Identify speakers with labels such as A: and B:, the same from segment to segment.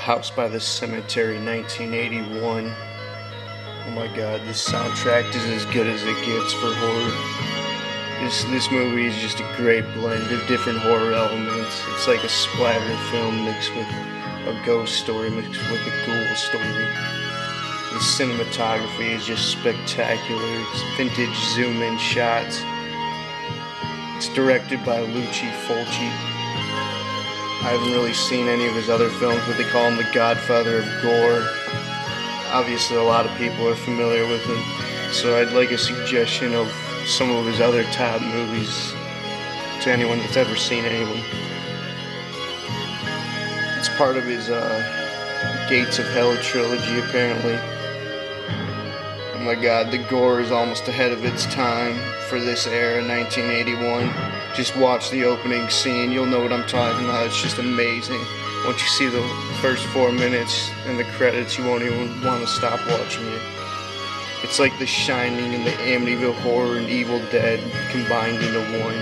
A: House by the Cemetery, 1981. Oh my god, this soundtrack is as good as it gets for horror. This movie is just a great blend of different horror elements. It's like a splatter film mixed with a ghost story mixed with a ghoul story. The cinematography is just spectacular. It's vintage zoom-in shots. It's directed by Luci Fulci. I haven't really seen any of his other films, but they call him the Godfather of Gore. Obviously, a lot of people are familiar with him, so I'd like a suggestion of some of his other top movies to anyone that's ever seen anyone. It's part of his Gates of Hell trilogy, apparently. Oh my god, the gore is almost ahead of its time for this era, 1981. Just watch the opening scene, you'll know what I'm talking about. It's just amazing. Once you see the first 4 minutes and the credits, you won't even want to stop watching it. It's like The Shining and the Amityville Horror and Evil Dead combined into one.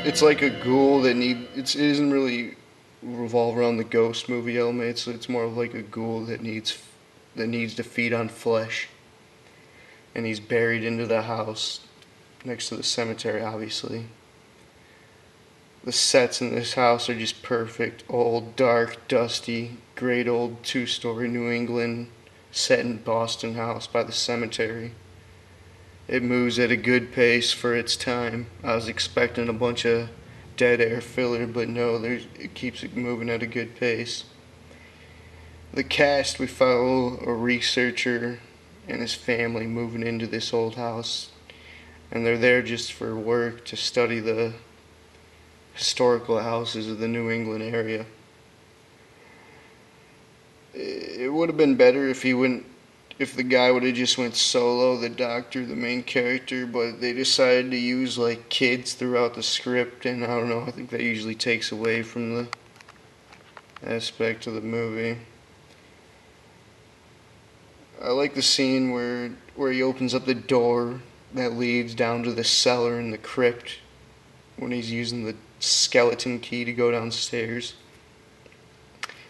A: It's like a ghoul that it isn't really revolve around the ghost movie element. It's more of like a ghoul that needs to feed on flesh, and he's buried into the house next to the cemetery, obviously. The sets in this house are just perfect. Old, dark, dusty, great old two-story New England set in Boston house by the cemetery. It moves at a good pace for its time. I was expecting a bunch of dead air filler, but no, it keeps it moving at a good pace. The cast, we follow a researcher and his family moving into this old house, and they're there just for work to study the historical houses of the New England area. It would have been better if the guy would have just went solo, the doctor, the main character, but they decided to use like kids throughout the script, and I don't know, I think that usually takes away from the aspect of the movie. I like the scene where he opens up the door that leads down to the cellar in the crypt when he's using the skeleton key to go downstairs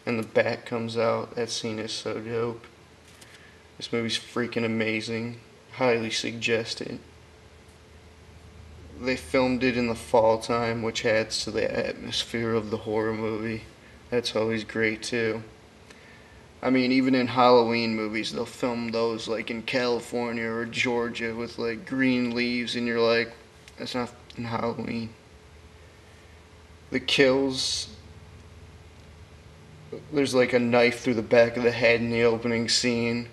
A: and the bat comes out. That scene is so dope. This movie's freaking amazing. Highly suggest it. They filmed it in the fall time, which adds to the atmosphere of the horror movie. That's always great too. I mean, even in Halloween movies, they'll film those like in California or Georgia with like green leaves, and you're like, that's not in Halloween. The kills, there's like a knife through the back of the head in the opening scene.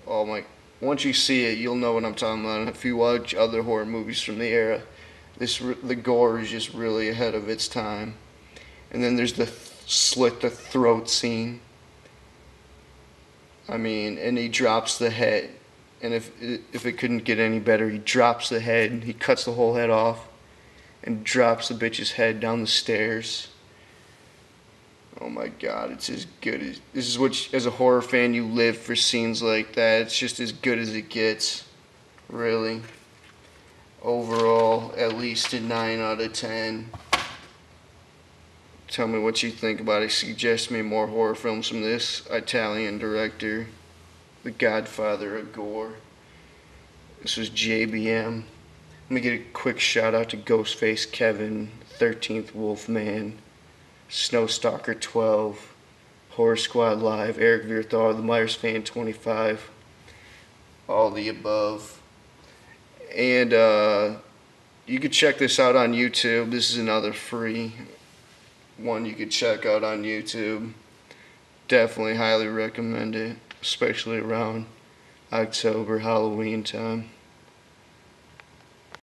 A: Oh my, once you see it, you'll know what I'm talking about. And if you watch other horror movies from the era, the gore is just really ahead of its time. And then there's the slit the throat scene. I mean, and he drops the head. And if it couldn't get any better, he drops the head, he cuts the whole head off, and drops the bitch's head down the stairs. Oh my god, it's as good as... This is what, as a horror fan, you live for scenes like that. It's just as good as it gets. Really. Overall, at least a 9 out of 10. Tell me what you think about it. Suggest me more horror films from this Italian director, the Godfather of Gore. This was JBM. Let me get a quick shout out to Ghostface Kevin, 13th Wolfman, Snowstalker 12, Horror Squad Live, Eric Vierthal, The Myers Fan 25, all the above. And you could check this out on YouTube. This is another free one you could check out on YouTube. Definitely highly recommend it, especially around October, Halloween time.